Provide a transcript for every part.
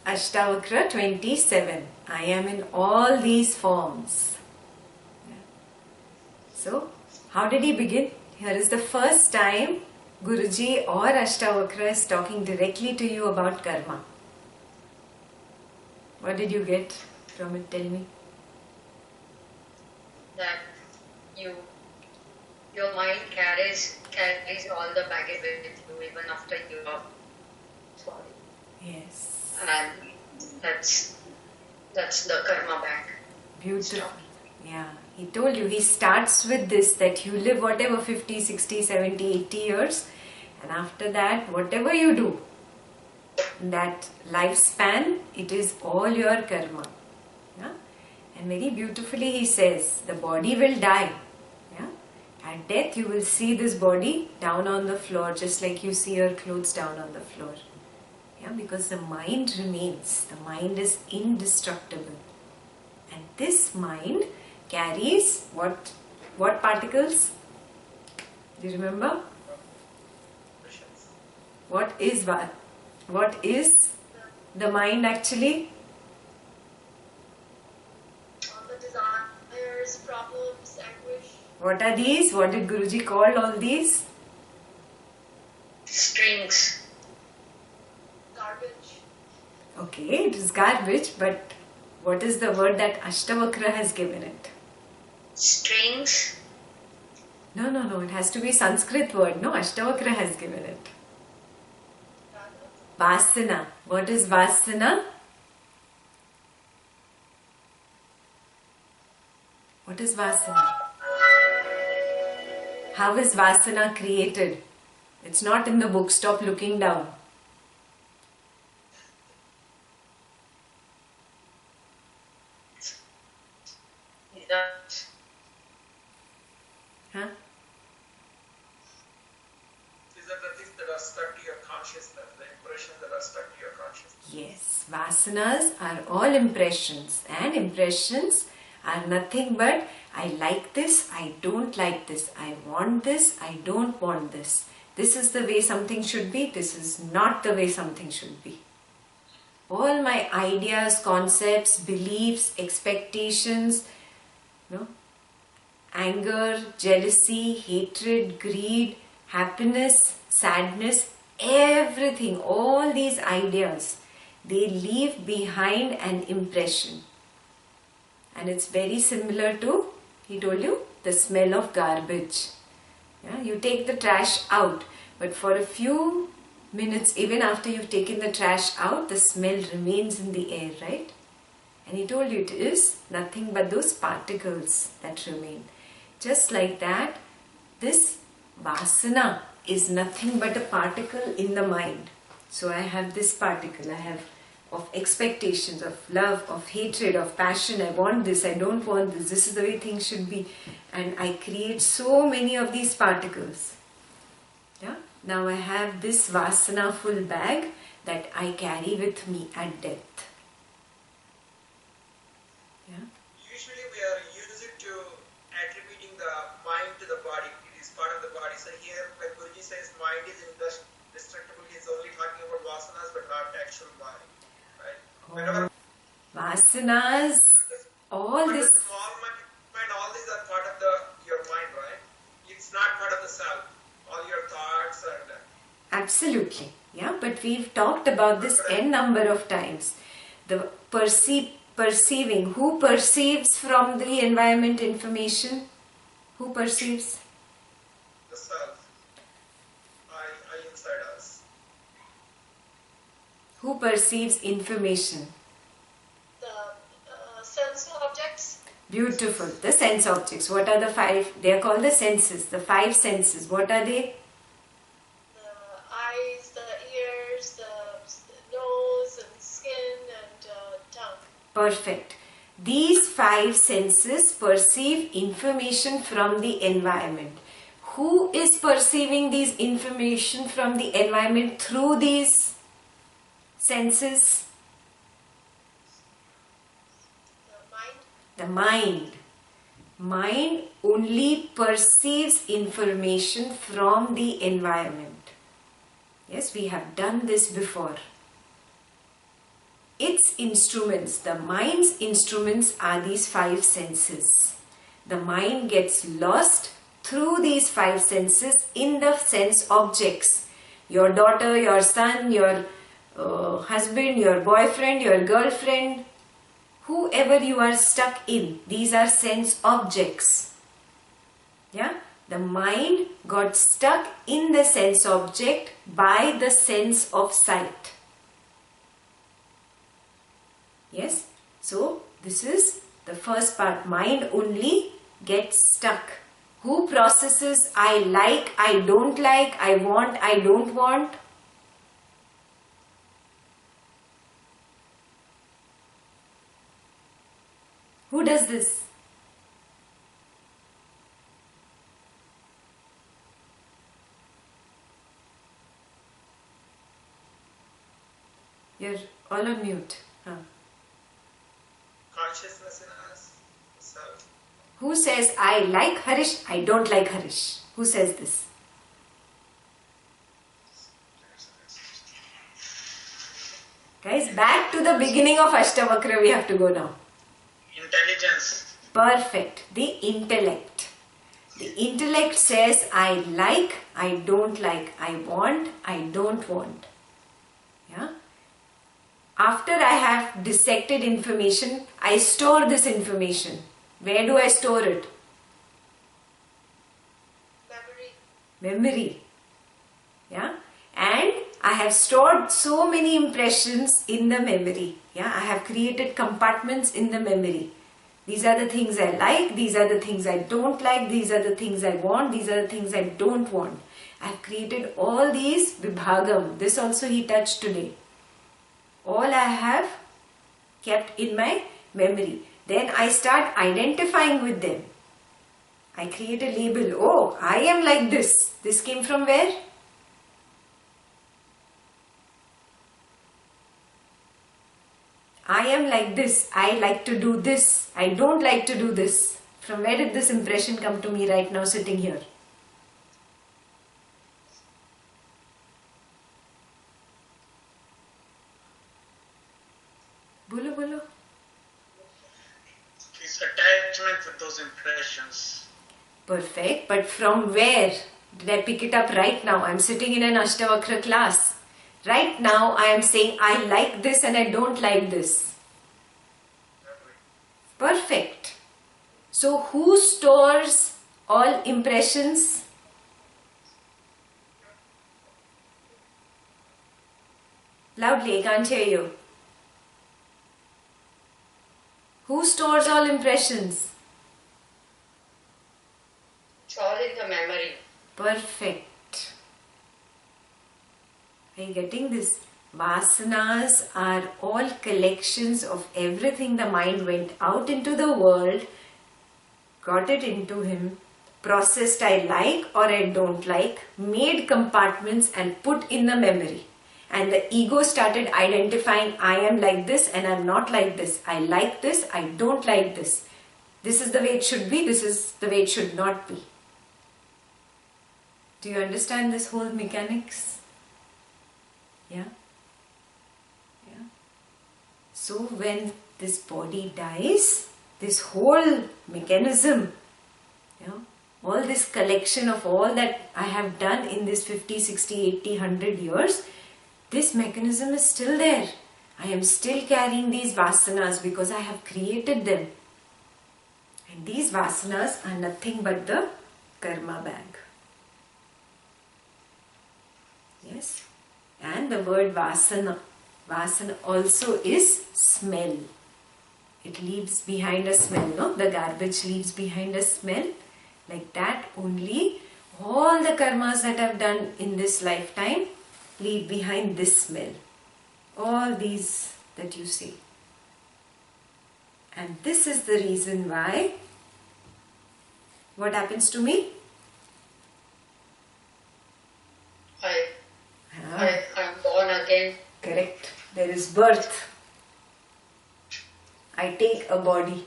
Ashtavakra 27. I am in all these forms. So, how did he begin? Here is the first time Guruji or Ashtavakra is talking directly to you about karma. What did you get from it? Tell me. That your mind carries all the baggage with you even after you are sorry. Yes. And that's the karma bag. Beautiful. Yeah. He told you, he starts with this, that you live whatever 50, 60, 70, 80 years, and after that, whatever you do, in that lifespan, it is all your karma. Yeah? And very beautifully he says, the body will die. Yeah? At death, you will see this body down on the floor, just like you see your clothes down on the floor. Yeah? Because the mind remains. The mind is indestructible. And this mind carries what particles? Do you remember? What is the mind actually? All the desires, problems, anguish. What are these? What did Guruji call all these? Strings. Garbage. Okay, it is garbage, but what is the word that Ashtavakra has given it? Strings. No, it has to be Sanskrit word. No, Ashtavakra has given it. Vasana. What is Vasana? What is Vasana? How is Vasana created? It's not in the book. Stop looking down. Huh? These are the things that are stuck to your consciousness, the impressions that are stuck to your consciousness. Yes, vasanas are all impressions, and impressions are nothing but I like this, I don't like this, I want this, I don't want this. This is the way something should be, this is not the way something should be. All my ideas, concepts, beliefs, expectations, anger, jealousy, hatred, greed, happiness, sadness, everything, all these ideas, they leave behind an impression. And it's very similar to, he told you, the smell of garbage. Yeah? You take the trash out, but for a few minutes, even after you've taken the trash out, the smell remains in the air, right? And he told you it is nothing but those particles that remain. Just like that, this vasana is nothing but a particle in the mind. So I have this particle, I have of expectations, of love, of hatred, of passion. I want this, I don't want this, this is the way things should be. And I create so many of these particles. Yeah? Now I have this vasana full bag that I carry with me at death. Yeah? Usually we are used to attributing the mind to the body. It is part of the body. So here when Guruji says mind is indestructible, he is only talking about vasanas but not actual mind. Right? Whenever Vasanas, all but this. the small mind, all these are part of your mind, right? It's not part of the self. All your thoughts and Absolutely. Yeah, but we've talked about this n number of times. The perceiving. Who perceives from the environment information? Who perceives? the self. I inside us. Who perceives information? The sense objects. Beautiful. The sense objects. What are the five? They are called the senses. The five senses. What are they? The eyes, the ears, the nose and skin and tongue. Perfect. These five senses perceive information from the environment. Who is perceiving these information from the environment through these senses? The mind. The mind. Mind only perceives information from the environment. Yes, we have done this before. its instruments, the mind's instruments are these five senses. The mind gets lost through these five senses in the sense objects. Your daughter, your son, your husband, your boyfriend, your girlfriend, whoever you are stuck in, these are sense objects. Yeah? The mind got stuck in the sense object by the sense of sight. Yes? So, this is the first part. Mind only gets stuck. Who processes I like, I don't like, I want, I don't want? Who does this? You're all on mute. Huh. Consciousness in us, self. Who says I like Harish, I don't like Harish? Who says this? Guys, back to the beginning of Ashtavakra we have to go now. Intelligence. Perfect. The intellect. The intellect says I like, I don't like, I want, I don't want. Yeah. After I have dissected information, I store this information. Where do I store it? Memory. Yeah. And I have stored so many impressions in the memory. Yeah. I have created compartments in the memory. These are the things I like, these are the things I don't like, these are the things I want, these are the things I don't want. I have created all these vibhagam. This also he touched today. All I have kept in my memory. Then I start identifying with them. I create a label. Oh, I am like this. This came from where? I am like this. I like to do this. I don't like to do this. From where did this impression come to me right now sitting here? Bolo, bolo. His attachment with those impressions. Perfect. But from where did I pick it up right now? I'm sitting in an Ashtavakra class. Right now I am saying I like this and I don't like this. Perfect. So who stores all impressions? Loudly, I can't hear you. Who stores all impressions? It's all in the memory. Perfect. Are you getting this? Vasanas are all collections of everything the mind went out into the world, got it into him, processed I like or I don't like, made compartments and put in the memory. And the ego started identifying I am like this and I am not like this. I like this, I don't like this. This is the way it should be, this is the way it should not be. Do you understand this whole mechanics? Yeah? Yeah. So when this body dies, this whole mechanism, all this collection of all that I have done in this 50, 60, 80, 100 years, this mechanism is still there. I am still carrying these vasanas because I have created them. And these vasanas are nothing but the karma bag. Yes? And the word vasana. Vasana also is smell. It leaves behind a smell, no? The garbage leaves behind a smell. Like that only all the karmas that I've done in this lifetime leave behind this smell. All these that you see. And this is the reason why. What happens to me? I'm born again. Correct. There is birth. I take a body.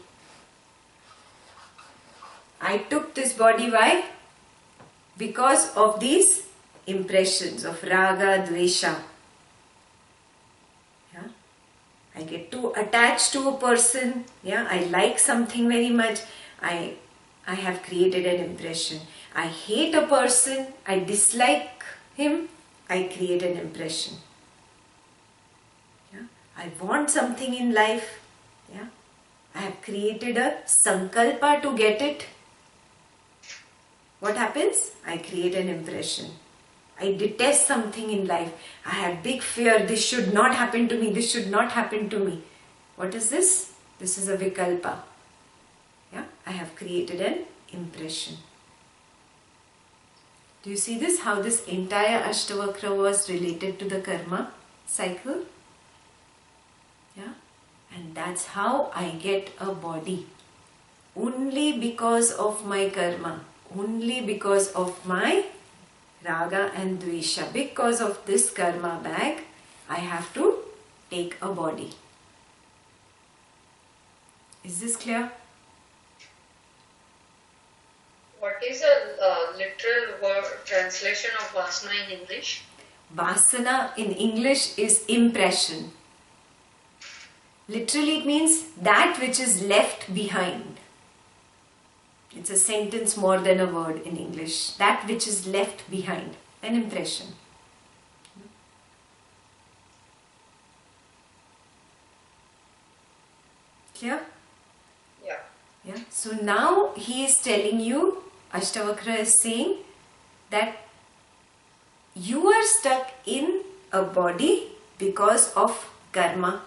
I took this body, why? Because of these impressions of raga, dvesha. Yeah? I get too attached to a person. Yeah, I like something very much. I have created an impression. I hate a person. I dislike him. I create an impression. Yeah, I want something in life. Yeah, I have created a sankalpa to get it. What happens? I create an impression. I detest something in life. I have big fear. This should not happen to me. This should not happen to me. What is this? This is a vikalpa. Yeah, I have created an impression. Do you see this? How this entire Ashtavakra was related to the karma cycle? Yeah, and that's how I get a body. Only because of my karma. Only because of my raga and dvesha. Because of this karma bag, I have to take a body. Is this clear? What is a literal word translation of vasana in English? Vasana in English is impression. Literally it means that which is left behind. It's a sentence more than a word in English. That which is left behind. An impression. Clear? Yeah. Yeah. So now he is telling you, Ashtavakra is saying that you are stuck in a body because of karma.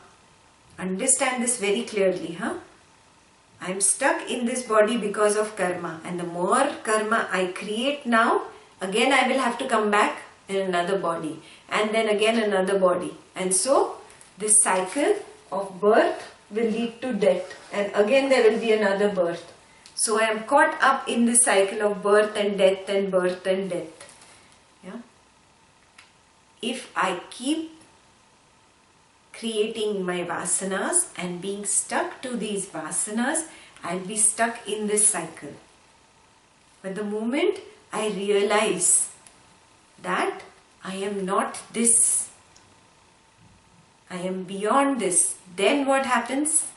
Understand this very clearly, huh? I am stuck in this body because of karma, and the more karma I create now, again I will have to come back in another body, and then again another body, and so this cycle of birth will lead to death, and again there will be another birth. So I am caught up in this cycle of birth and death and birth and death. Yeah. If I keep creating my vasanas and being stuck to these vasanas, I'll be stuck in this cycle. But the moment I realize that I am not this, I am beyond this, then what happens?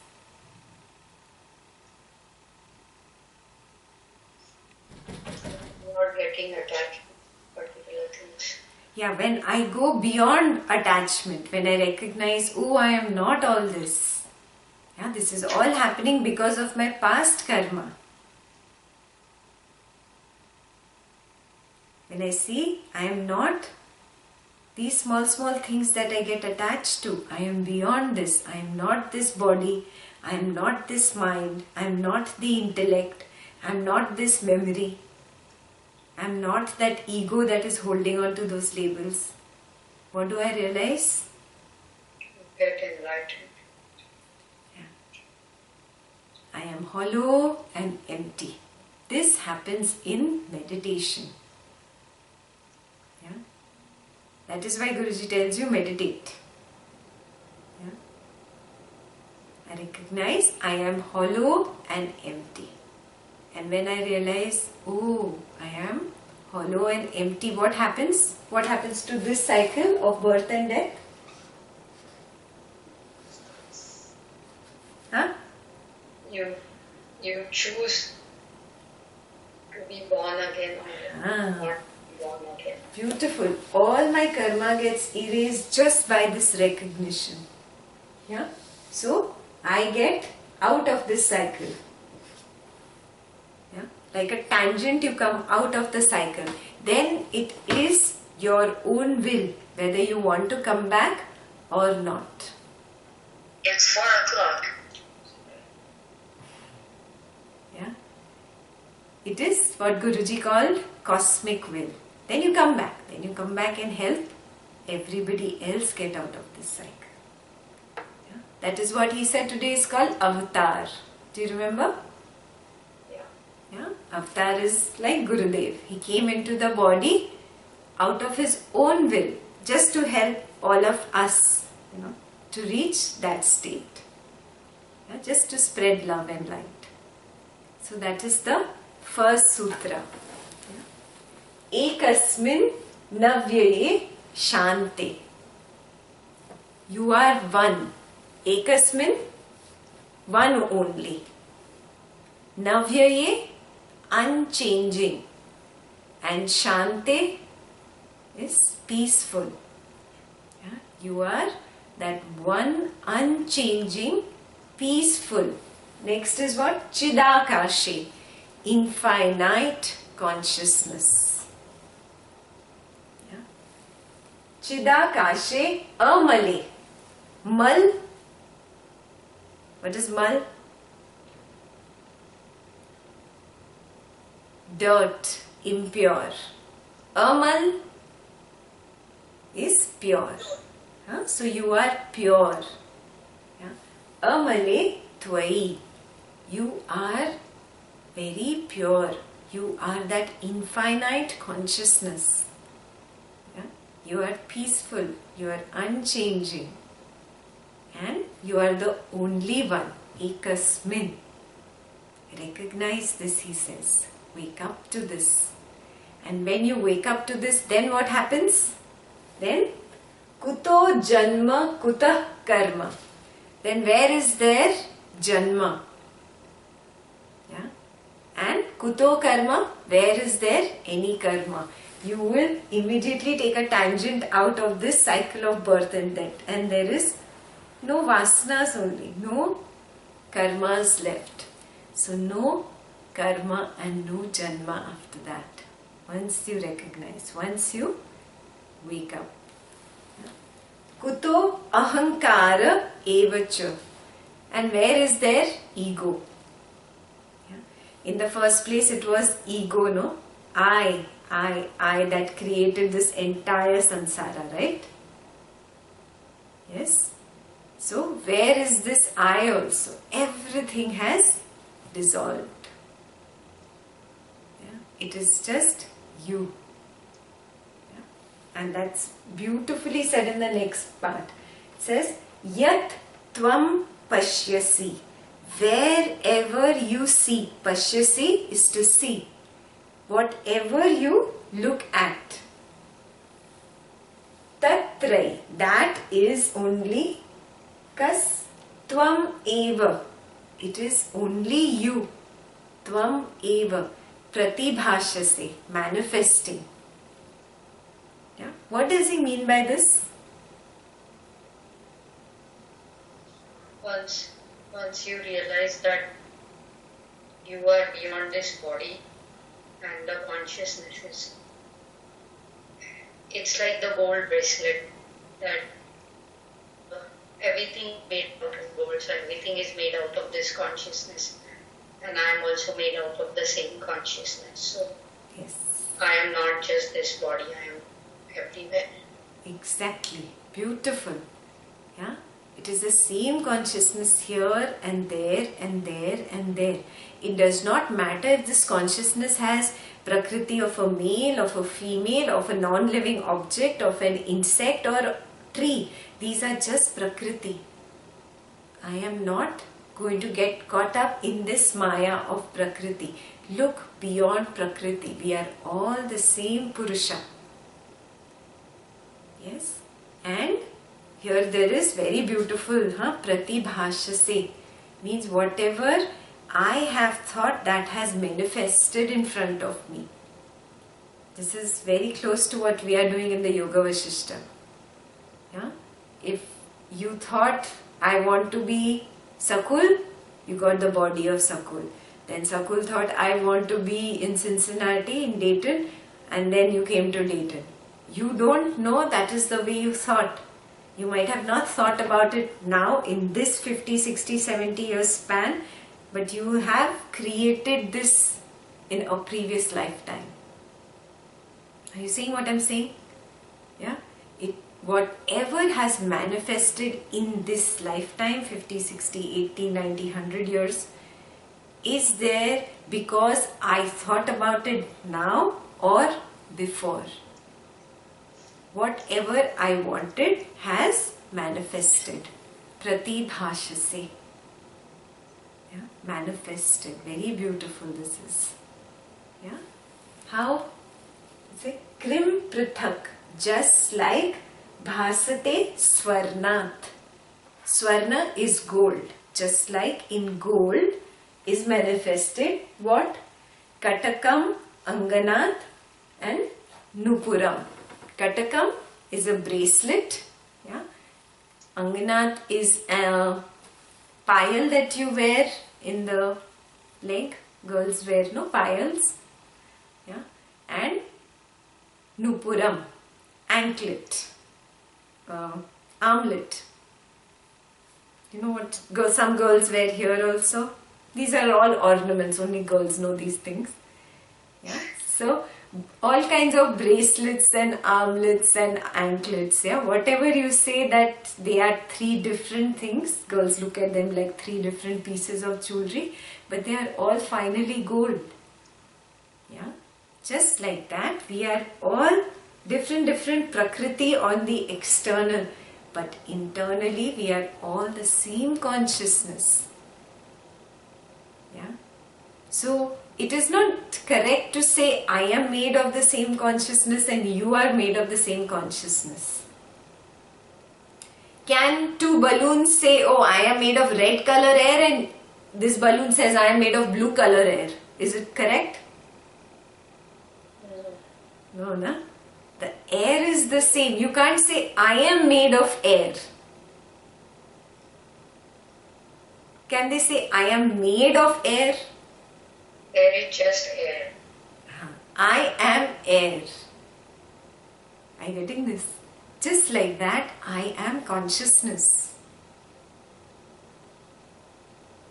Not getting attached to particular things. Yeah, when I go beyond attachment, when I recognize, oh, I am not all this. Yeah, this is all happening because of my past karma. When I see I am not these small things that I get attached to, I am beyond this. I am not this body. I am not this mind. I am not the intellect. I am not this memory. I am not that ego that is holding on to those labels. What do I realize? Get enlightened. I am hollow and empty. This happens in meditation. Yeah? That is why Guruji tells you meditate. Yeah? I recognize I am hollow and empty. And when I realize, oh, I am hollow and empty, what happens? What happens to this cycle of birth and death? Huh? You choose to be born again or not be born again. Beautiful. All my karma gets erased just by this recognition. Yeah. So I get out of this cycle. Yeah. Like a tangent, you come out of the cycle. Then it is your own will whether you want to come back or not. It's 4 o'clock. Yeah. It is what Guruji called cosmic will. Then you come back. Then you come back and help everybody else get out of this cycle. Yeah. That is what he said today is called avatar. Do you remember? Yeah. Avatar is like Gurudev. He came into the body out of his own will just to help all of us, to reach that state. Yeah, just to spread love and light. So that is the first sutra. Ekasmin navyaye shante. You are one. Ekasmin, one only. Navyaye, unchanging. And Shante is peaceful. Yeah? You are that one unchanging, peaceful. Next is what? Chidakashe, infinite consciousness. Yeah? Chidakashe amale. Mal. What is mal? Dirt, impure. Amal is pure. So you are pure. Amale tvai. You are very pure. You are that infinite consciousness. You are peaceful. You are unchanging. And you are the only one. Ekasmin. Recognize this, he says. Wake up to this. And when you wake up to this, then what happens? Then kuto janma kutah karma. Then where is there janma? Yeah? And kuto karma, where is there any karma? You will immediately take a tangent out of this cycle of birth and death. And there is no vasanas only, no karmas left. So no karma and no janma after that. Once you recognize, once you wake up. Kuto ahankara evacha. And where is there ego? In the first place it was ego, no? I that created this entire samsara, right? Yes? So where is this I also? Everything has dissolved. It is just you. And that's beautifully said in the next part. It says, Yat tvam pashyasi. Wherever you see, pashyasi is to see. Whatever you look at. Tatrai, that is only kas tvam eva. It is only you. Tvam eva. Pratibhashase, manifesting. Yeah? What does he mean by this? Once you realize that you are beyond this body and the consciousness is, it's like the gold bracelet that everything made out of gold, so everything is made out of this consciousness. And I am also made out of the same consciousness. So yes. I am not just this body, I am everywhere. Exactly. Beautiful. Yeah. It is the same consciousness here and there and there and there. It does not matter if this consciousness has prakriti of a male, of a female, of a non-living object, of an insect or tree. These are just prakriti. I am not going to get caught up in this maya of prakriti. Look beyond prakriti. We are all the same Purusha. Yes? And here there is very beautiful, pratibhashase. Means whatever I have thought, that has manifested in front of me. This is very close to what we are doing in the Yoga Vashishta. Yeah? If you thought, I want to be Sakul, you got the body of Sakul. Then Sakul thought, I want to be in Cincinnati, in Dayton, and then you came to Dayton. You don't know that is the way you thought. You might have not thought about it now in this 50, 60, 70 years span, but you have created this in a previous lifetime. Are you seeing what I'm saying? Yeah? Whatever has manifested in this lifetime, 50, 60, 80, 90, 100 years, is there because I thought about it now or before. Whatever I wanted has manifested. Pratibhashase. Yeah? Manifested. Very beautiful this is. Yeah? How? Say Krim Prithak. Just like Bhasate Swarnat. Swarna is gold. Just like in gold is manifested what? Katakam, Anganat and Nupuram. Katakam is a bracelet. Yeah. Anganat is a payal that you wear in the leg. Girls wear payals. Yeah. And Nupuram, anklet, armlet. You know what some girls wear here also? These are all ornaments, only girls know these things. Yeah. So, all kinds of bracelets and armlets and anklets. Yeah. Whatever you say that they are three different things, girls look at them like three different pieces of jewelry, but they are all finally gold. Yeah. Just like that, we are all different Prakriti on the external. But internally, we are all the same consciousness. Yeah. So, it is not correct to say, I am made of the same consciousness and you are made of the same consciousness. Can two balloons say, oh, I am made of red color air and this balloon says, I am made of blue color air? Is it correct? No, na? The air is the same. You can't say, I am made of air. Can they say, I am made of air? Air is just air. I am air. Are you getting this? Just like that, I am consciousness.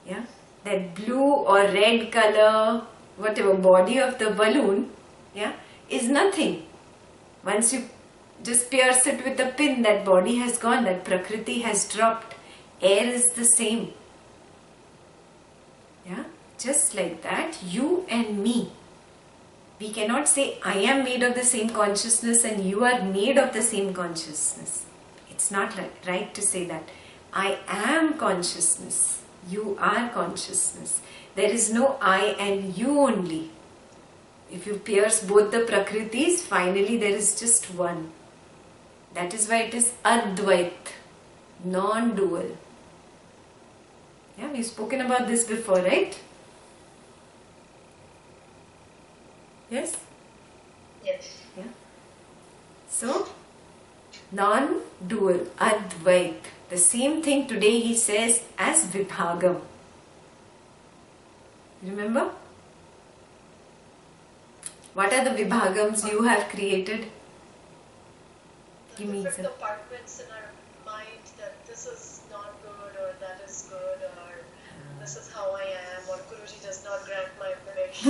Yeah? That blue or red color, whatever body of the balloon, yeah, is nothing. Once you just pierce it with a pin, that body has gone, that Prakriti has dropped. Air is the same. Yeah? Just like that, you and me. We cannot say, I am made of the same consciousness and you are made of the same consciousness. It's not right to say that. I am consciousness. You are consciousness. There is no I and you only. If you pierce both the Prakritis, finally there is just one. That is why it is Advait, non-dual. Yeah, we've spoken about this before, right? Yes? Yes. Yeah. So, non-dual, Advait. The same thing today he says as Vibhagam. Remember? What are the Vibhagams you have created? The Give me different some. compartments in our mind that this is not good or that is good or this is how I am or Guruji does not grant my wish.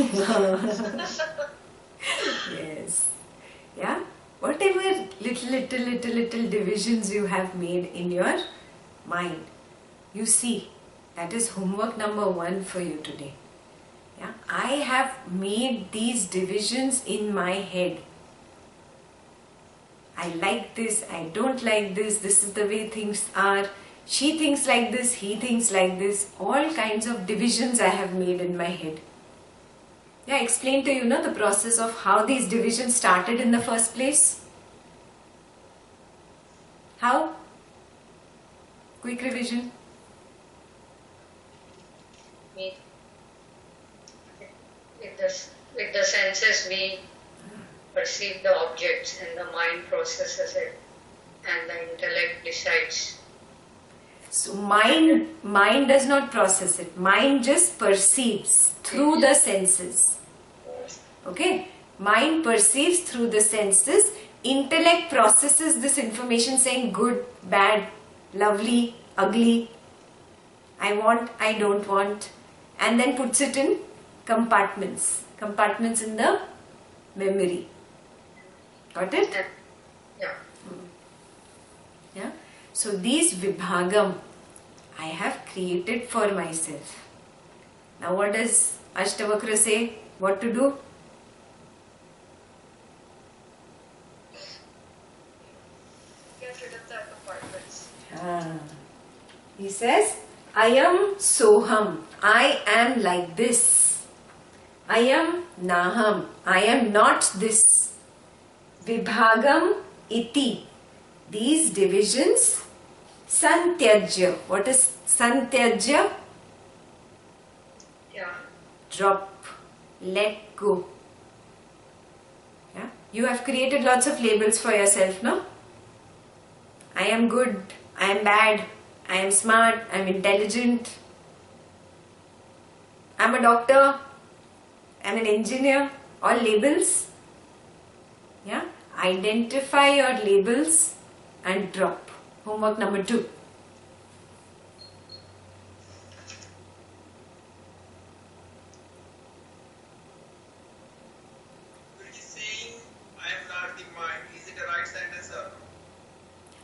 Yes. Yeah. Whatever little divisions you have made in your mind, you see, that is homework number 1 for you today. Yeah. I have made these divisions in my head. I like this, I don't like this, this is the way things are. She thinks like this, he thinks like this. All kinds of divisions I have made in my head. Yeah, I explained to you the process of how these divisions started in the first place. How? Quick revision. With the senses we perceive the objects and the mind processes it and the intellect decides. So mind does not process it. Mind just perceives through the senses. Okay? Mind perceives through the senses. Intellect processes this information saying good, bad, lovely, ugly, I want, I don't want, and then puts it in compartments. Compartments in the memory. Got it? Yeah. Yeah. So these Vibhagam I have created for myself. Now what does Ashtavakra say? What to do? Get rid of the compartments. He says, I am Soham. I am like this. I am Naham. I am not this. Vibhagam iti. These divisions Santyajya. What is Santyajya? Yeah. Drop. Let go. Yeah? You have created lots of labels for yourself, no? I am good. I am bad. I am smart. I am intelligent. I am a doctor. I am an engineer. All labels. Yeah? Identify your labels and drop. Homework number 2. Guruji saying, I am not the mind. Is it a right sentence or no?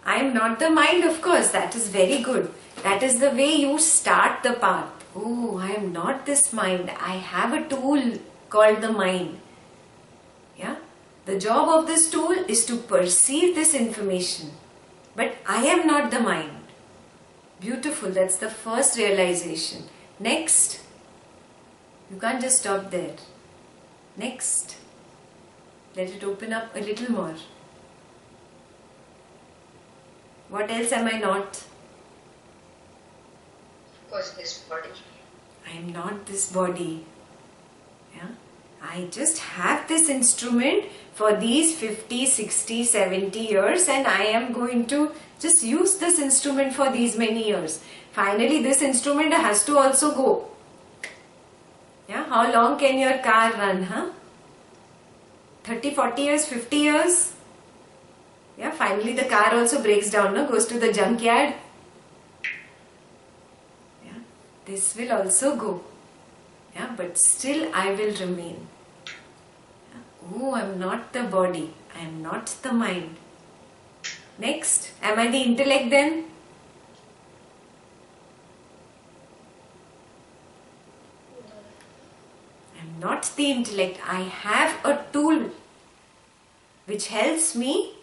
I am not the mind, of course. That is very good. That is the way you start the path. Oh, I am not this mind. I have a tool called the mind. Yeah? The job of this tool is to perceive this information. But I am not the mind. Beautiful. That's the first realization. Next. You can't just stop there. Next. Let it open up a little more. What else am I not? Of course, this body. I am not this body. Yeah? I just have this instrument for these 50, 60, 70 years and I am going to just use this instrument for these many years. Finally, this instrument has to also go. Yeah? How long can your car run? Huh? 30, 40 years, 50 years? Yeah, finally the car also breaks down, no? Goes to the junkyard. Yeah, this will also go. Yeah, but still I will remain. Yeah. Oh, I am not the body. I am not the mind. Next, am I the intellect then? I am not the intellect. I have a tool which helps me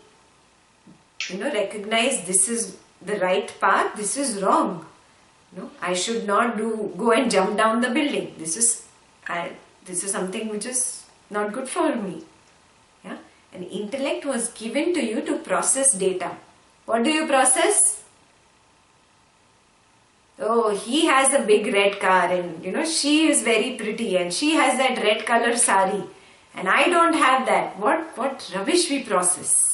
recognize this is the right path, this is wrong. I should not go and jump down the building. This is something which is not good for me. Yeah? And intellect was given to you to process data. What do you process? Oh, he has a big red car and she is very pretty and she has that red color sari and I don't have that. What rubbish we process.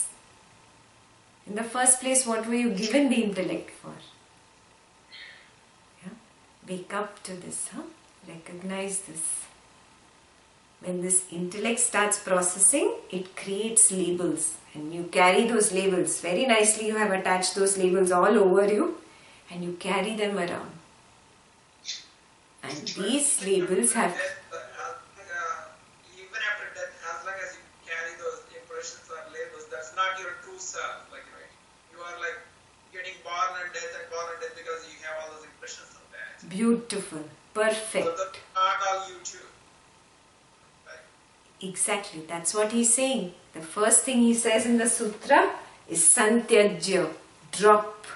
In the first place, what were you given the intellect for? Yeah? Wake up to this. Huh? Recognize this. When this intellect starts processing, it creates labels. And you carry those labels. Very nicely you have attached those labels all over you. And you carry them around. And these labels have... Even after death, as long as you carry those impressions or labels, that's not your true self. You are like getting born and death because you have all those impressions of that. Beautiful. Perfect. So that's not all you too. Right? Exactly. That's what he's saying. The first thing he says in the sutra is Santyajya. Drop.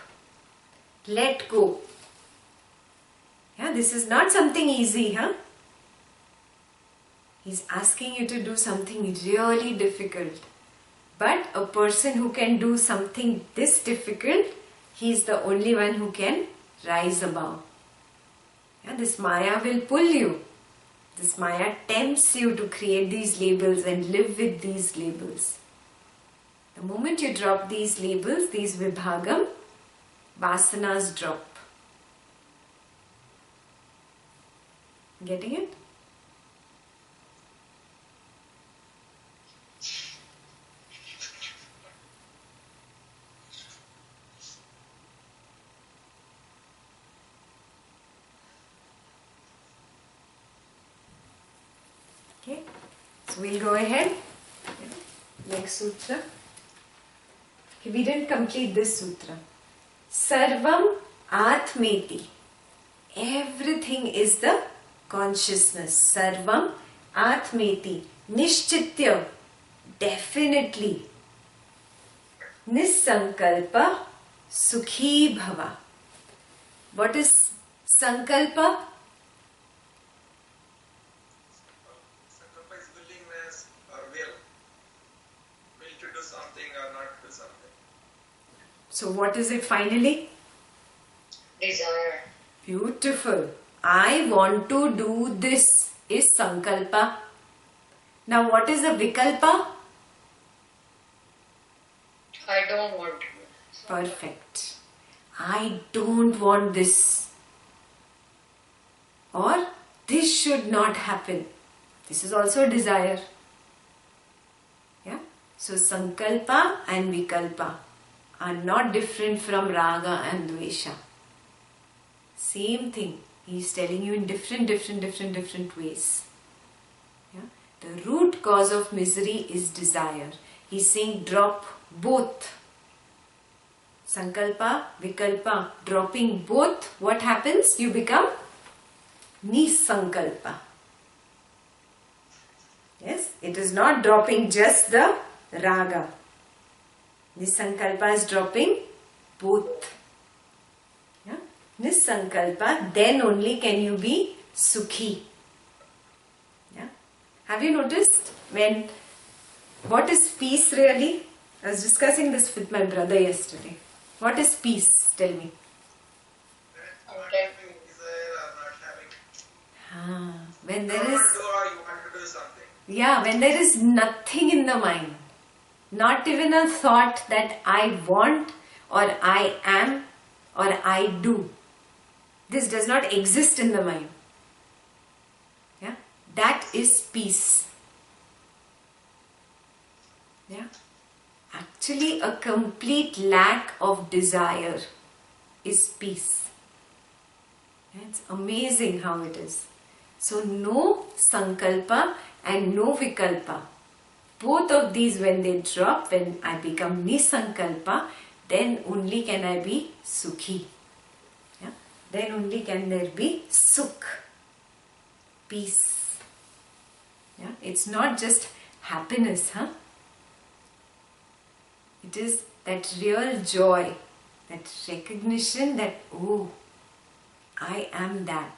Let go. Yeah, this is not something easy, huh? He's asking you to do something really difficult. But a person who can do something this difficult, he's the only one who can rise above. Yeah, this Maya will pull you. This Maya tempts you to create these labels and live with these labels. The moment you drop these labels, these vibhagam, vasanas drop. Getting it? Okay, so we'll go ahead. Next sutra. Okay, we didn't complete this sutra. Sarvam Atmeti. Everything is the consciousness. Sarvam Atmeti. Nishchitya. Definitely. Nisankalpa. Sukhi Bhava. What is Sankalpa? Sankalpa is willingness or will. Will to do something or not to do something. So what is it finally? Desire. Beautiful. I want to do this is Sankalpa. Now what is the vikalpa? I don't want to. Perfect. I don't want this. Or this should not happen. This is also a desire. Yeah. So Sankalpa and vikalpa are not different from raga and dvesha. Same thing. He is telling you in different ways. Yeah? The root cause of misery is desire. He is saying drop both. Sankalpa, vikalpa, dropping both, what happens? You become Nisankalpa. Yes, it is not dropping just the raga. Nisankalpa is dropping both. Yeah? Nisankalpa, then only can you be Sukhi. Yeah? Have you noticed what is peace really? I was discussing this with my brother yesterday. What is peace? Tell me. Not having desire or not having. When You there want is, to do or you want to do something. yeah, when there is nothing in the mind, not even a thought that I want or I am or I do. This does not exist in the mind. Yeah, that is peace. Yeah. Actually, a complete lack of desire is peace. It's amazing how it is. So, no sankalpa and no vikalpa. Both of these, when they drop, when I become nisankalpa, then only can I be sukhi. Yeah? Then only can there be sukh, peace. Yeah? It's not just happiness, huh? It is that real joy, that recognition that, oh, I am that.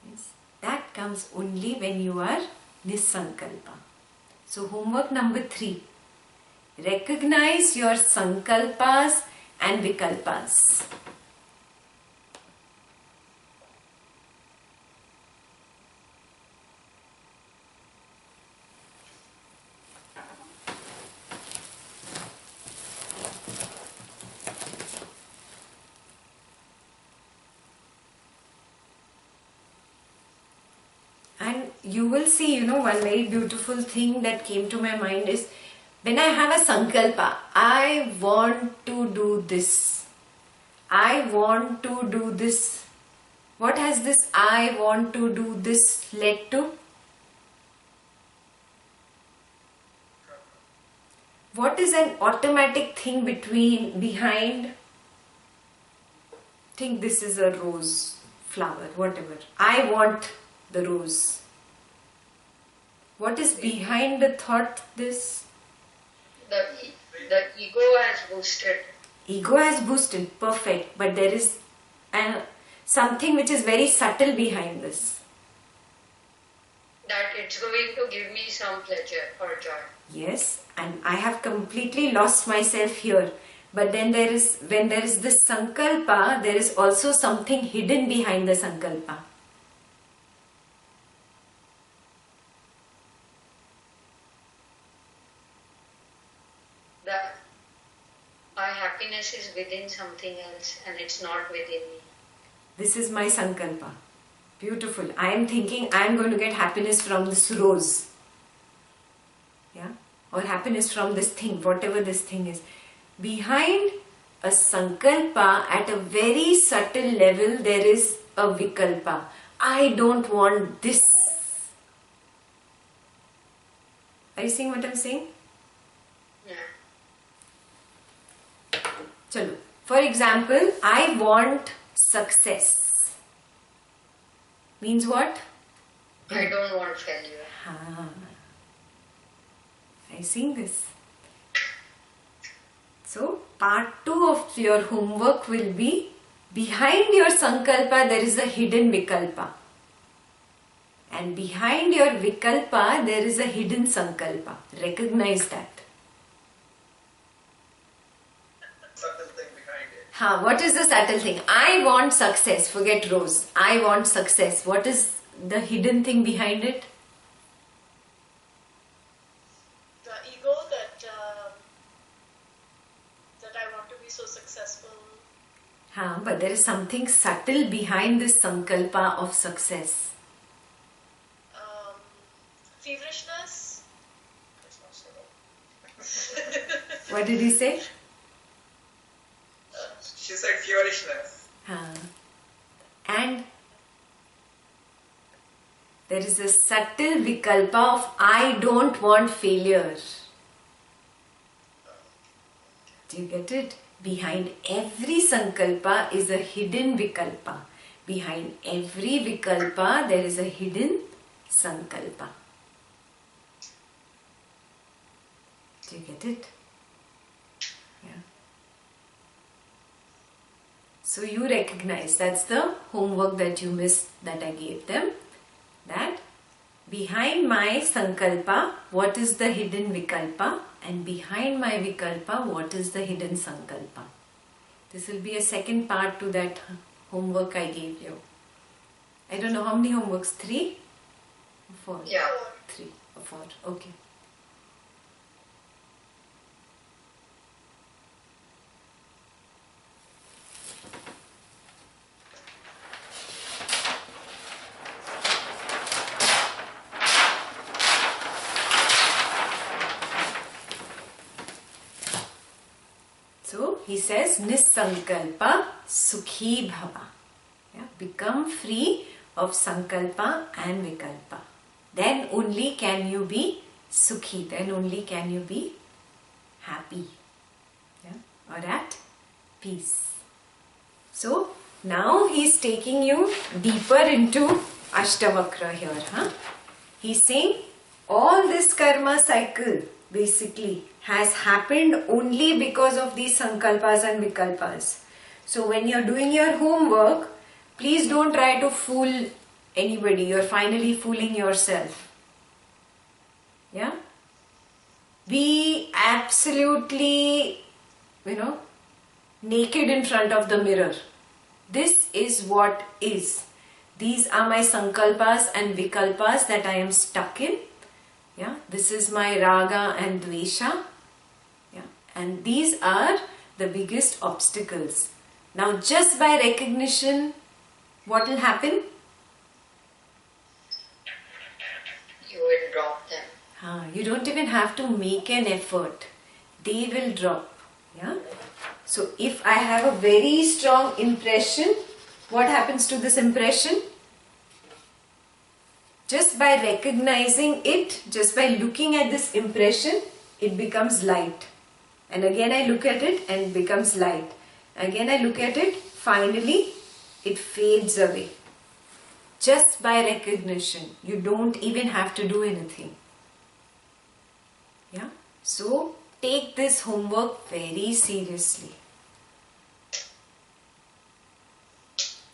Yes, that comes only when you are nisankalpa. So homework number 3. Recognize your sankalpas and vikalpas. And you will see, one very beautiful thing that came to my mind is when I have a sankalpa, I want to do this. I want to do this. What has this I want to do this led to? What is an automatic thing behind? Think this is a rose flower, whatever. I want the rose. What is behind the thought this? The ego has boosted. Ego has boosted, perfect. But there is something which is very subtle behind this. That it's going to give me some pleasure or joy. Yes, and I have completely lost myself here. But then when there is this sankalpa, there is also something hidden behind the sankalpa. My happiness is within something else and it's not within me. This is my sankalpa. Beautiful. I am thinking I am going to get happiness from this rose. Yeah? Or happiness from this thing, whatever this thing is. Behind a sankalpa, at a very subtle level, there is a vikalpa. I don't want this. Are you seeing what I'm saying? Yeah. Chalo. For example, I want success. Means what? I don't want failure. I sing this. So, part 2 of your homework will be behind your sankalpa there is a hidden vikalpa. And behind your vikalpa there is a hidden sankalpa. Recognize that. Subtle thing behind it. What is the subtle thing? I want success. Forget Rose. I want success. What is the hidden thing behind it? The ego that I want to be so successful. But there is something subtle behind this sankalpa of success. Feverishness. That's not so. What did he say? She said foolishness. And there is a subtle vikalpa of I don't want failure. Do you get it? Behind every sankalpa is a hidden vikalpa. Behind every vikalpa there is a hidden sankalpa. Do you get it? Yeah. So you recognize, that's the homework that you missed that I gave them. That behind my sankalpa, what is the hidden vikalpa? And behind my vikalpa, what is the hidden sankalpa? This will be a second part to that homework I gave you. I don't know how many homeworks, 3 or 4? Yeah. 3 or 4, okay. So he says, Nisankalpa Sukhi Bhava. Yeah, become free of Sankalpa and Vikalpa. Then only can you be Sukhi. Then only can you be happy. Yeah, or at peace. So now he is taking you deeper into Ashtavakra here. He's saying all this karma cycle basically has happened only because of these sankalpas and vikalpas. So when you're doing your homework, please don't try to fool anybody. You're finally fooling yourself. Yeah? Be absolutely, naked in front of the mirror. This is what is. These are my sankalpas and vikalpas that I am stuck in. Yeah, this is my raga and dvesha. Yeah, and these are the biggest obstacles. Now, just by recognition, what will happen? You will drop them. You don't even have to make an effort. They will drop. Yeah. So, if I have a very strong impression, what happens to this impression? Just by recognizing it, just by looking at this impression, it becomes light. And again I look at it and it becomes light. Again I look at it, finally it fades away. Just by recognition. You don't even have to do anything. Yeah? So take this homework very seriously.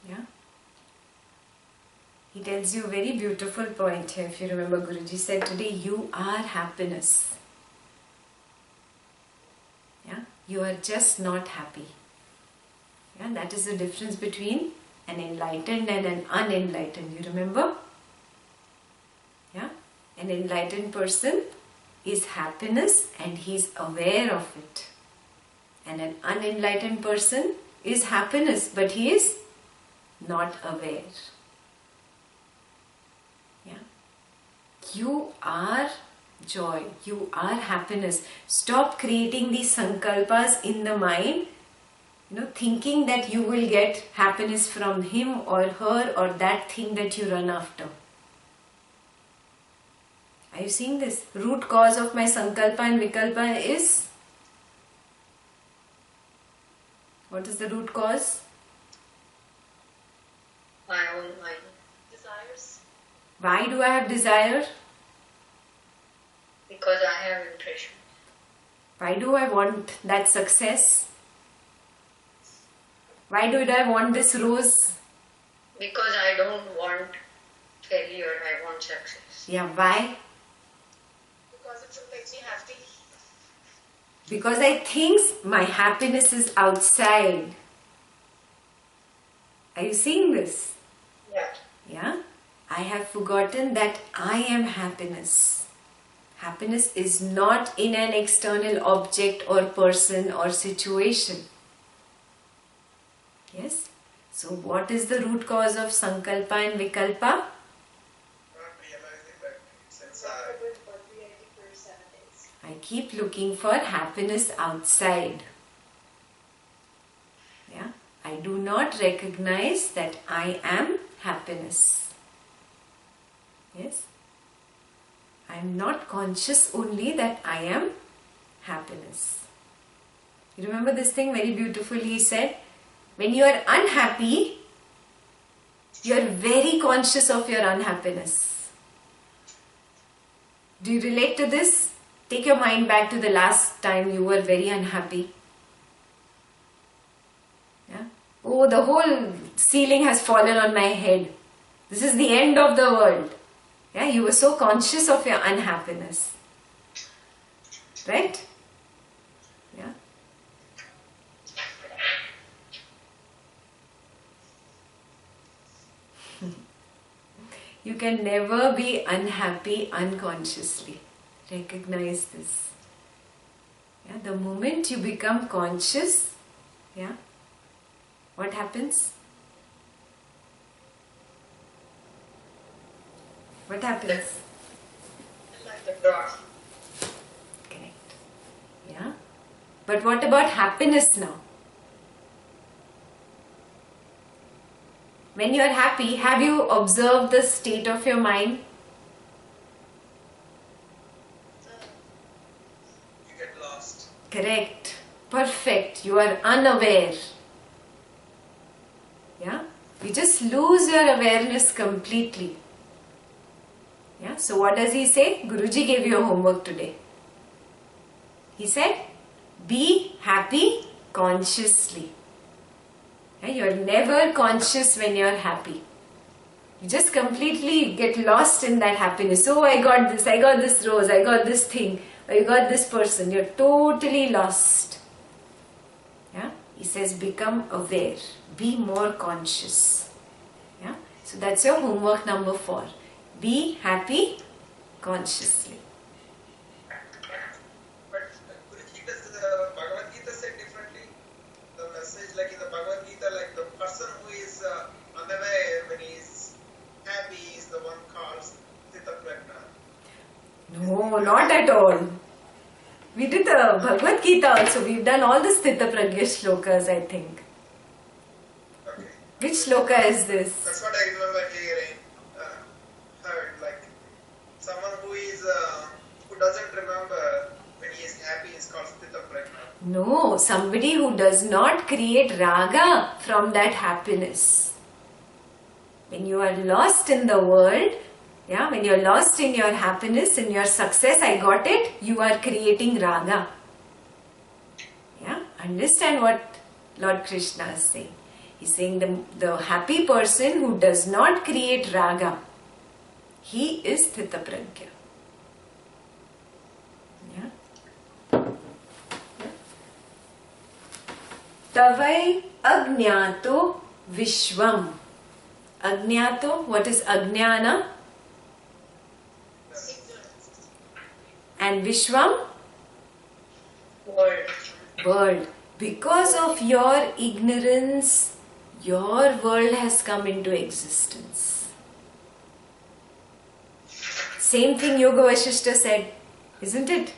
Yeah? He tells you a very beautiful point here. If you remember, Guruji said today, you are happiness. Yeah, you are just not happy. Yeah, that is the difference between an enlightened and an unenlightened. You remember? Yeah, an enlightened person is happiness and he is aware of it. And an unenlightened person is happiness, but he is not aware. You are joy, you are happiness. Stop creating these sankalpas in the mind, thinking that you will get happiness from him or her or that thing that you run after. Are you seeing this? Root cause of my sankalpa and vikalpa is? What is the root cause? My own mind. Desires. Why do I have desire? Because I have impression. Why do I want that success? Why do I want this rose? Because I don't want failure, I want success. Yeah, why? Because it will make me happy. Because I think my happiness is outside. Are you seeing this? Yeah. Yeah? I have forgotten that I am happiness. Happiness is not in an external object or person or situation. Yes? So what is the root cause of Sankalpa and Vikalpa? Not realizing that it's inside. I keep looking for happiness outside. Yeah? I do not recognize that I am happiness. Yes? I am not conscious only that I am happiness. You remember this thing very beautifully? He said, when you are unhappy, you are very conscious of your unhappiness. Do you relate to this? Take your mind back to the last time you were very unhappy. Yeah? Oh, the whole ceiling has fallen on my head. This is the end of the world. Yeah, you were so conscious of your unhappiness. Right? Yeah. You can never be unhappy unconsciously. Recognize this. Yeah, the moment you become conscious, yeah, what happens? What happens? Correct. Yeah. But what about happiness now? When you are happy, have you observed the state of your mind? You get lost. Correct. Perfect. You are unaware. Yeah. You just lose your awareness completely. Yeah. So what does he say? Guruji gave you a homework today. He said, be happy consciously. Yeah, you are never conscious when you are happy. You just completely get lost in that happiness. Oh, I got this rose, I got this thing, I got this person. You're totally lost. Yeah? He says, become aware. Be more conscious. Yeah? So that's your homework number 4. Be happy consciously. But Guruji, does the Bhagavad Gita say differently? The message, like in the Bhagavad Gita, like the person who is unaware when he is happy is the one called Stita Prajna. No, not at all. We did the Bhagavad Gita also. We've done all the Sthita Prajna shlokas, I think. Okay. Which shloka is this? That's what I remember hearing, heard, like someone who is who doesn't remember when he is happy is called Stita Prajna. No, somebody who does not create raga from that happiness. When you are lost in the world, yeah, when you are lost in your happiness, in your success, I got it, you are creating raga. Yeah, understand what Lord Krishna is saying. He's saying the happy person who does not create raga, he is Sthita Prajna. Yeah. Tavai agnato vishvam. Agnato, what is ajnana? And vishvam? World. World. Because of your ignorance, your world has come into existence. Same thing Yoga Vasishta said, isn't it?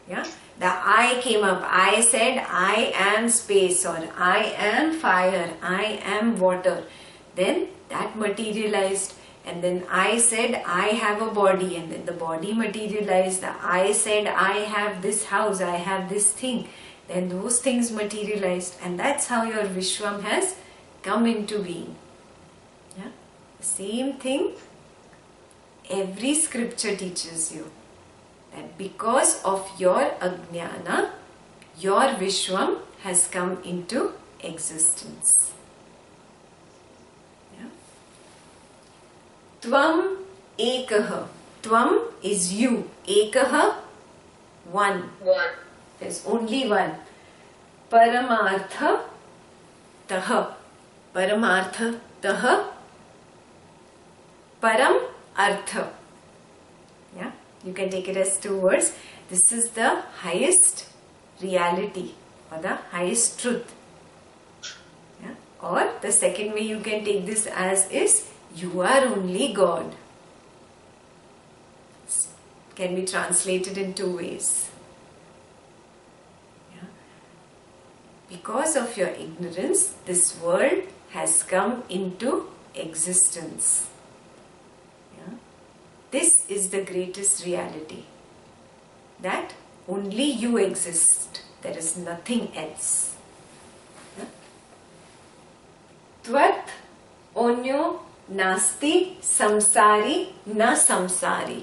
Yeah? The I came up. I said, I am space, or I am fire, I am water. Then that materialized, and then I said, I have a body, and then the body materialized. The I said, I have this house, I have this thing. Then those things materialized, and that's how your Vishwam has come into being. Yeah? The same thing every scripture teaches you. That because of your ajnana, your Vishwam has come into existence. Yeah? Tvam ekaha. Tvam is you. Ekaha, one. One. There's only one. Paramartha taha. Paramarthatah Param Artha. Yeah, you can take it as two words. This is the highest reality or the highest truth. Yeah? Or the second way you can take this as is, you are only God. Can be translated in two ways. Yeah? Because of your ignorance, this world has come into existence. Yeah? This is the greatest reality. That only you exist. There is nothing else. Yeah? Tvat onyo nasti samsari na samsari.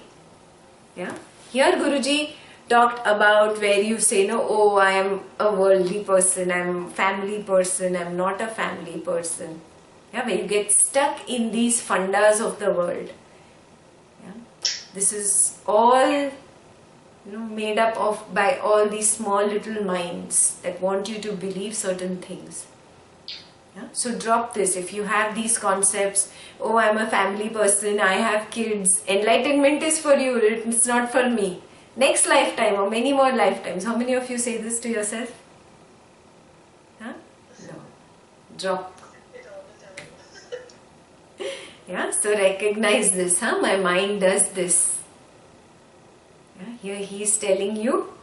Yeah? Here Guruji talked about where you say, no, oh, I am a worldly person, I am a family person, I am not a family person. Yeah? Where you get stuck in these fundas of the world. Yeah? This is all made up of by all these small little minds that want you to believe certain things. Yeah? So drop this. If you have these concepts, oh, I'm a family person, I have kids, enlightenment is for you, it's not for me. Next lifetime or many more lifetimes. How many of you say this to yourself? Huh? No. Drop. It all the time. Yeah? So recognize this. Huh? My mind does this. Yeah? Here he is telling you,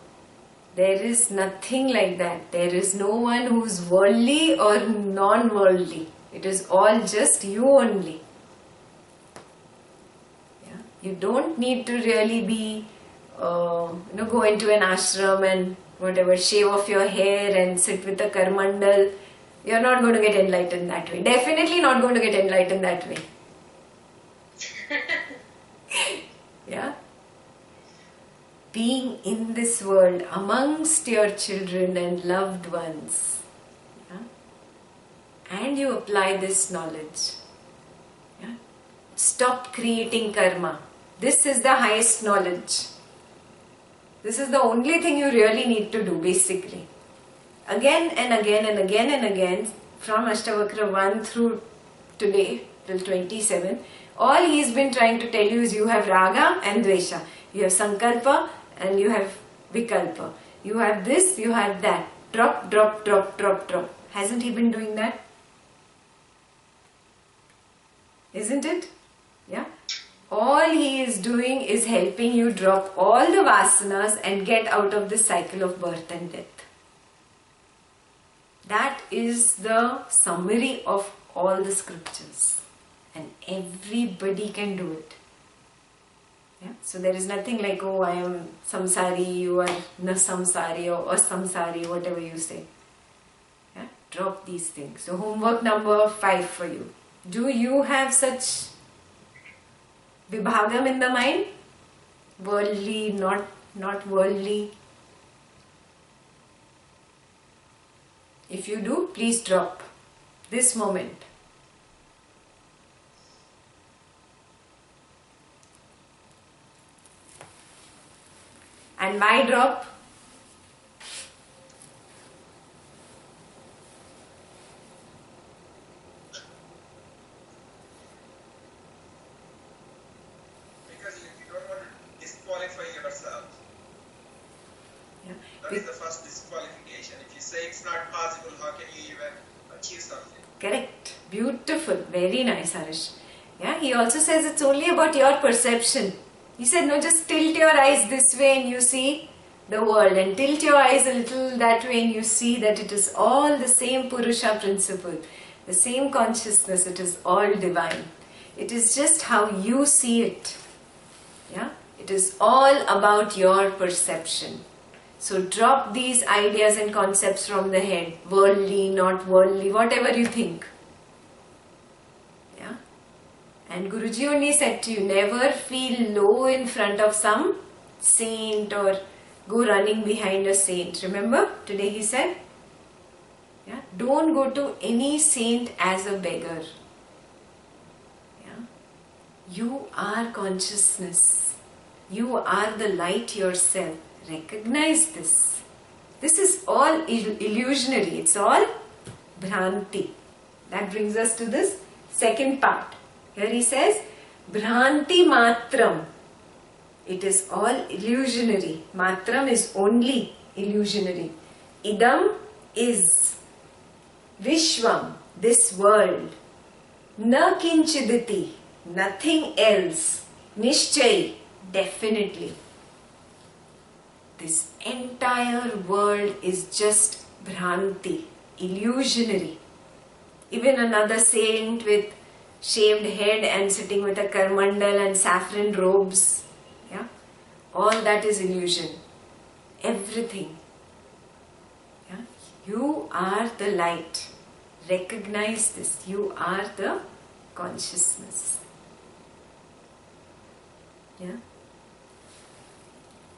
there is nothing like that. There is no one who is worldly or non-worldly. It is all just you only. Yeah? You don't need to really be, go into an ashram and whatever, shave off your hair and sit with a karmandal. You're not going to get enlightened that way. Definitely not going to get enlightened that way. Yeah? Being in this world amongst your children and loved ones, yeah? And you apply this knowledge. Yeah? Stop creating karma. This is the highest knowledge. This is the only thing you really need to do, basically. Again and again and again and again, from Ashtavakra 1 through today till 27, all he's been trying to tell you is you have raga and dvesha. You have sankalpa and you have vikalpa. You have this, you have that. Drop, drop, drop, drop, drop. Hasn't he been doing that? Isn't it? Yeah. All he is doing is helping you drop all the vasanas and get out of this cycle of birth and death. That is the summary of all the scriptures. And everybody can do it. Yeah? So there is nothing like, oh, I am samsari, you are na samsari or asamsari, whatever you say. Yeah? Drop these things. So homework number 5 for you. Do you have such vibhagam in the mind? Worldly, not worldly. If you do, please drop this moment. And why drop? Because you don't want to disqualify yourself. Yeah. That is the first disqualification. If you say it's not possible, how can you even achieve something? Correct. Beautiful. Very nice, Harish. Yeah, he also says it's only about your perception. He said, no, just tilt your eyes this way and you see the world, and tilt your eyes a little that way and you see that it is all the same Purusha principle, the same consciousness, it is all divine. It is just how you see it. Yeah? It is all about your perception. So drop these ideas and concepts from the head, worldly, not worldly, whatever you think. Yeah? And Guruji only said to you, never feel low in front of some saint or go running behind a saint. Remember, today he said, yeah? Don't go to any saint as a beggar. Yeah? You are consciousness. You are the light yourself. Recognize this. This is all illusionary. It's all Bhranti. That brings us to this second part. Here he says, Bhranti Matram. It is all illusionary. Matram is only illusionary. Idam is. Vishwam, this world. Na kinchiditi, nothing else. Nishchay, definitely. This entire world is just Bhranti, illusionary. Even another saint with shaved head and sitting with a karmandal and saffron robes, all that is illusion. Everything. You are the light. Recognize this. You are the consciousness.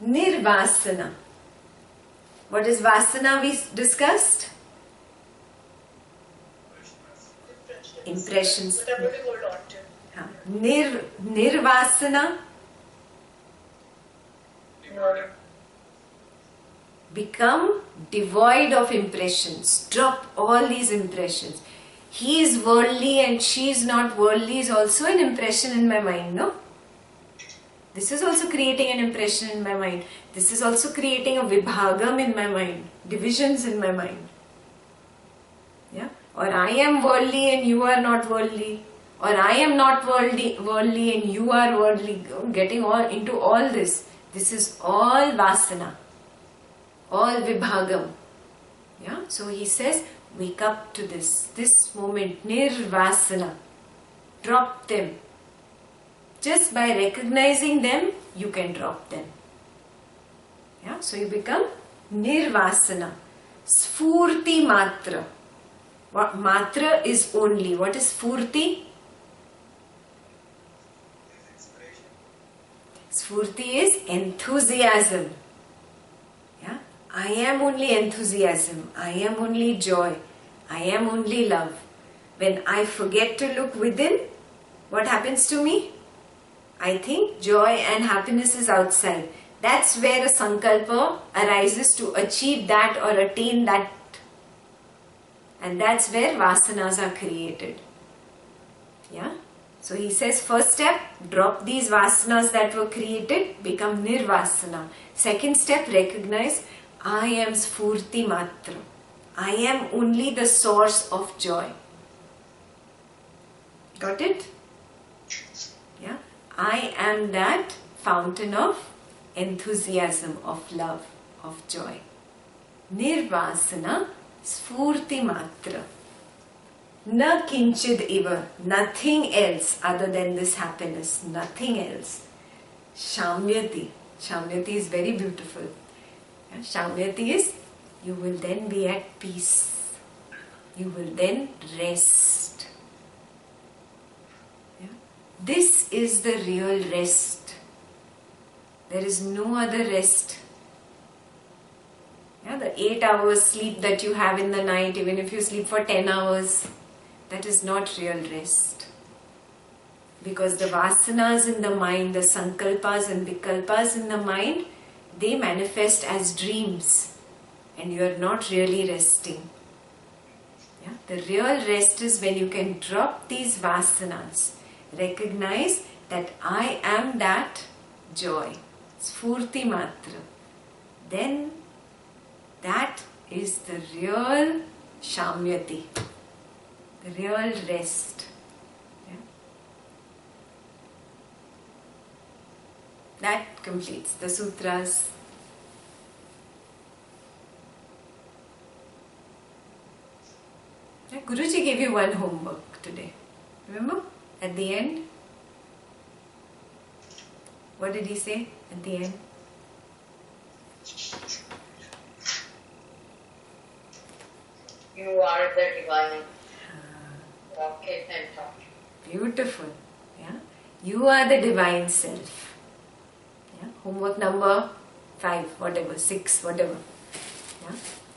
Nirvasana. What is vasana we discussed? Impressions. Whatever we hold on to. Nirvasana. Become devoid of impressions. Drop all these impressions. He is worldly and she is not worldly is also an impression in my mind, no? This is also creating an impression in my mind. This is also creating a vibhagam in my mind. Divisions in my mind. Or I am worldly and you are not worldly. Or I am not worldly and you are worldly. Getting all into all this. This is all vasana. All vibhagam. So he says, wake up to this moment, nirvasana. Drop them. Just by recognizing them, you can drop them. So you become nirvasana. Sfurti matra. What matra is only. What is sfurti? Sfurti is enthusiasm. I am only enthusiasm. I am only joy. I am only love. When I forget to look within, what happens to me? I think joy and happiness is outside. That's where a sankalpa arises to achieve that or attain that. And that's where vasanas are created. So he says, first step, drop these vasanas that were created, become nirvasana. Second step, recognize, I am sfurti matra. I am only the source of joy. Got it? I am that fountain of enthusiasm, of love, of joy. Nirvasana sfurti matra. Na kinchid iva. Nothing else other than this happiness. Nothing else. Shamyati. Shamyati is very beautiful. Shamyati is, you will then be at peace. You will then rest. This is the real rest. There is no other rest. The 8 hours sleep that you have in the night, even if you sleep for 10 hours, that is not real rest. Because the vasanas in the mind, the sankalpas and vikalpas in the mind, they manifest as dreams and you are not really resting. The real rest is when you can drop these vasanas. Recognize that I am that joy. Sfurti matra. Then that is the real shamyati. The real rest. That completes the sutras. Guruji gave you one homework today. Remember? At the end. What did he say at the end? You are the divine. Walk it and talk. Beautiful. You are the divine self. Homework number 5, whatever, 6, whatever.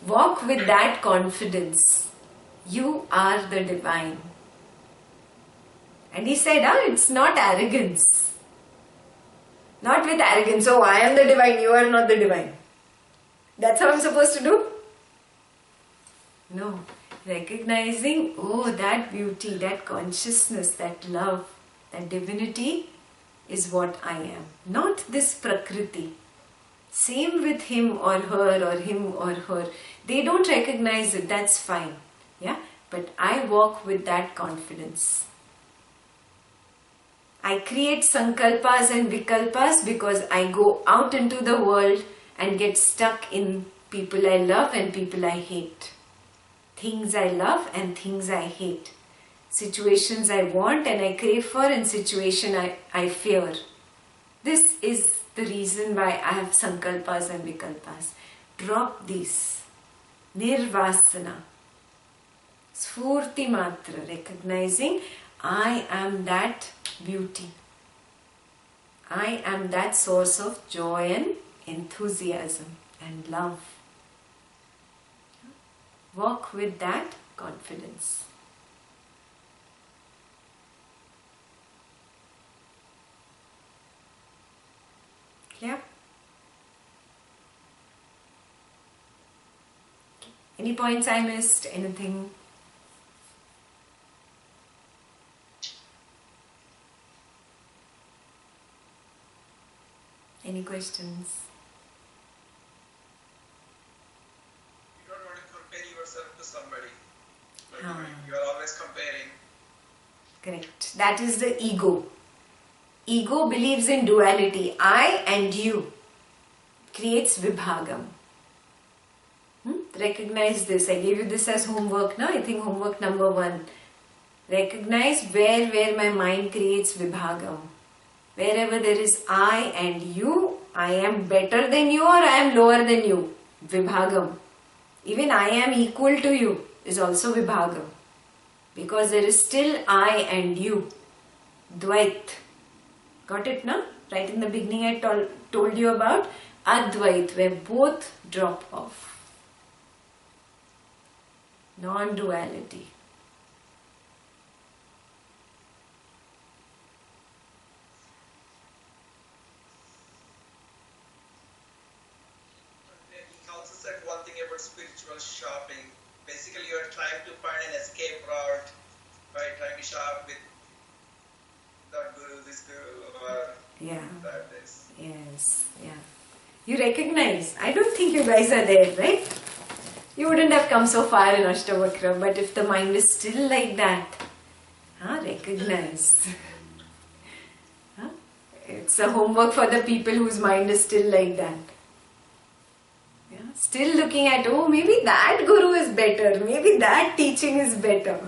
Walk with that confidence. You are the divine. And he said, it's not arrogance. Not with arrogance. Oh, I am the divine, you are not the divine. That's how I'm supposed to do? No. Recognizing, oh, that beauty, that consciousness, that love, that divinity is what I am. Not this Prakriti. Same with him or her or him or her. They don't recognize it, that's fine. Yeah? But I walk with that confidence. I create sankalpas and vikalpas because I go out into the world and get stuck in people I love and people I hate. Things I love and things I hate. Situations I want and I crave for and situation I fear. This is the reason why I have sankalpas and vikalpas. Drop these. Nirvasana. Sfurti matra. Recognizing I am that beauty. I am that source of joy and enthusiasm and love. Walk with that confidence. Clear? Any points I missed? Anything? Any questions? You don't want to compare yourself to somebody. Like Ah. you are always comparing. Correct. That is the ego. Ego believes in duality. I and you creates vibhagam. Recognize this. I gave you this as homework now. I think homework number 1. Recognize where my mind creates vibhagam. Wherever there is I and you, I am better than you or I am lower than you. Vibhagam. Even I am equal to you is also vibhagam. Because there is still I and you. Dvait. Got it, no? Right in the beginning I told you about Advait, where both drop off. Non-duality. He also said one thing about spiritual shopping. Basically, you are trying to find an escape route by trying to shop with that guru, this guru, or Yeah. that this. Yes, yeah. You recognize. I don't think you guys are there, right? You wouldn't have come so far in Ashtavakra, but if the mind is still like that, recognize. It's a homework for the people whose mind is still like that. Yeah? Still looking at, oh, maybe that guru is better, maybe that teaching is better.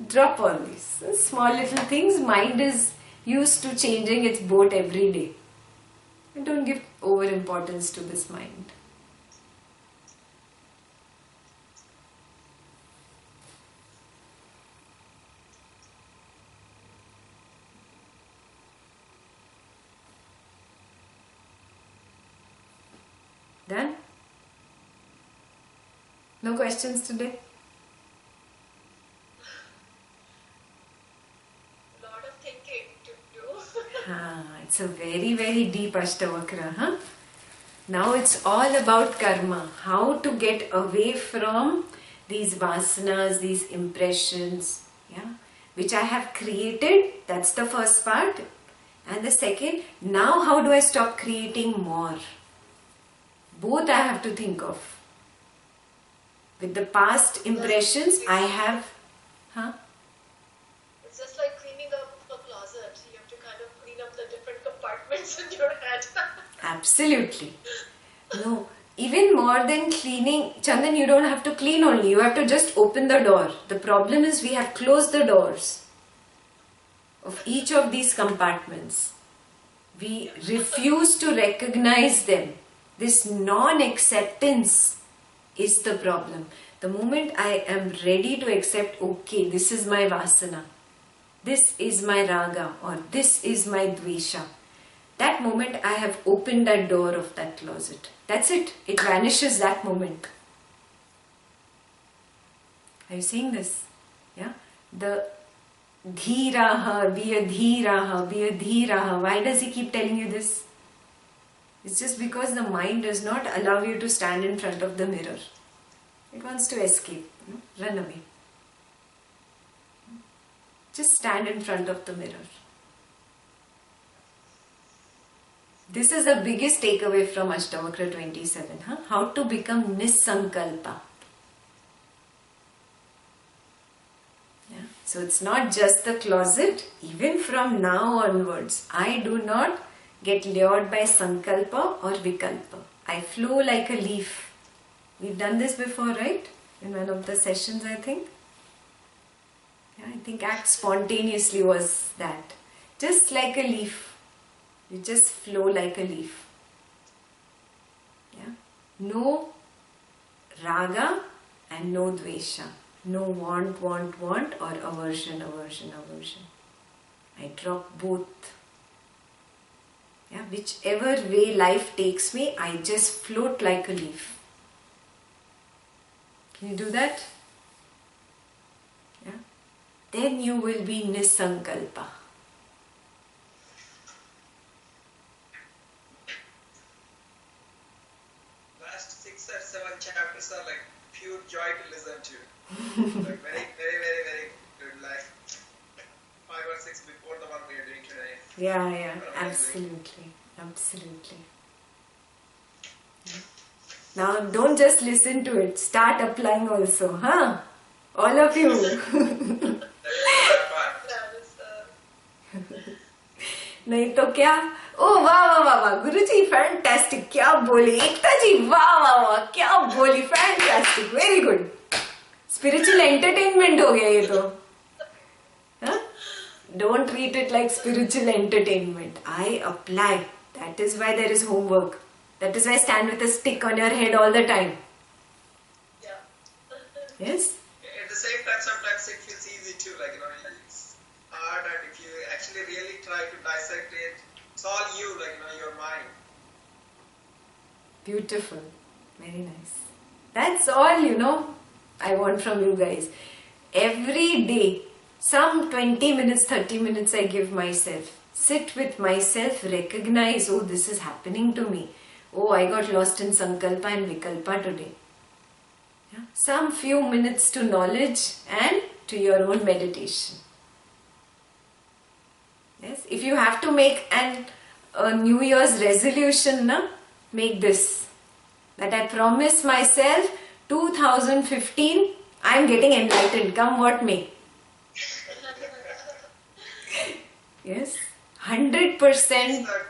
Drop all these. Small little things, mind is used to changing its boat every day. And don't give over importance to this mind. Done? No questions today? Lot of thinking to do. It's a very, very deep Ashtavakra. Huh? Now it's all about karma. How to get away from these vasanas, these impressions, which I have created. That's the first part. And the second, now how do I stop creating more? Both I have to think of. With the past impressions, I have... It's just like cleaning up a closet. You have to kind of clean up the different compartments in your head. Absolutely. No, even more than cleaning, Chandan, you don't have to clean only. You have to just open the door. The problem is we have closed the doors of each of these compartments. We refuse to recognize them. This non-acceptance is the problem. The moment I am ready to accept, okay, this is my vasana, this is my raga, or this is my dvesha, that moment I have opened that door of that closet. That's it. It vanishes that moment. Are you seeing this? Yeah? The dhiraha, be a dhiraha, be a dhiraha. Why does he keep telling you this? It's just because the mind does not allow you to stand in front of the mirror. It wants to escape, run away. Just stand in front of the mirror. This is the biggest takeaway from Ashtavakra 27. How to become Sankalpa. Yeah. So it's not just the closet. Even from now onwards, I do not get lured by Sankalpa or vikalpa. I flow like a leaf. We've done this before, right? In one of the sessions, I think. Yeah, I think act spontaneously was that. Just like a leaf. You just flow like a leaf. Yeah. No raga and no dvesha. No want, or aversion. I drop both. Yeah, whichever way life takes me, I just float like a leaf. Can you do that? Yeah. Then you will be Sankalpa. Last 6 or 7 chapters are like pure joy to listen to. Like very, very, very, very good. Like 5 or 6 before the one we are doing today. Yeah, absolutely. Yeah. Now don't just listen to it, start applying also, huh? All of you. नहीं तो क्या? ओ वाह गुरुजी fantastic, क्या बोली एकता जी, वाह क्या बोली, fantastic, very good. Spiritual entertainment हो गया ये तो. Don't treat it like spiritual entertainment. I apply. That is why there is homework. That is why I stand with a stick on your head all the time. Yeah. Yes? At the same time, sometimes it feels easy too. Like, it's hard, and if you actually really try to dissect it, it's all you, like, your mind. Beautiful. Very nice. That's all, I want from you guys. Every day, some 20 minutes, 30 minutes I give myself. Sit with myself, recognize, oh, this is happening to me. Oh, I got lost in Sankalpa and Vikalpa today. Yeah? Some few minutes to knowledge and to your own meditation. Yes? If you have to make a New Year's resolution, make this. That I promise myself, 2015, I am getting enlightened, come what may. Yes, 100%. It's a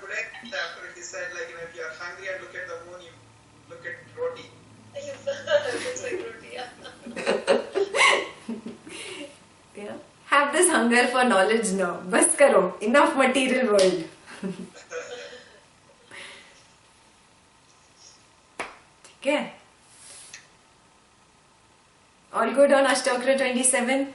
great chapter. He said, like, if you are hungry and look at the moon, you look at roti. It's like roti, Yeah. Have this hunger for knowledge now. Bas karo. Enough material world. Okay. All good on Ashtavakra 27?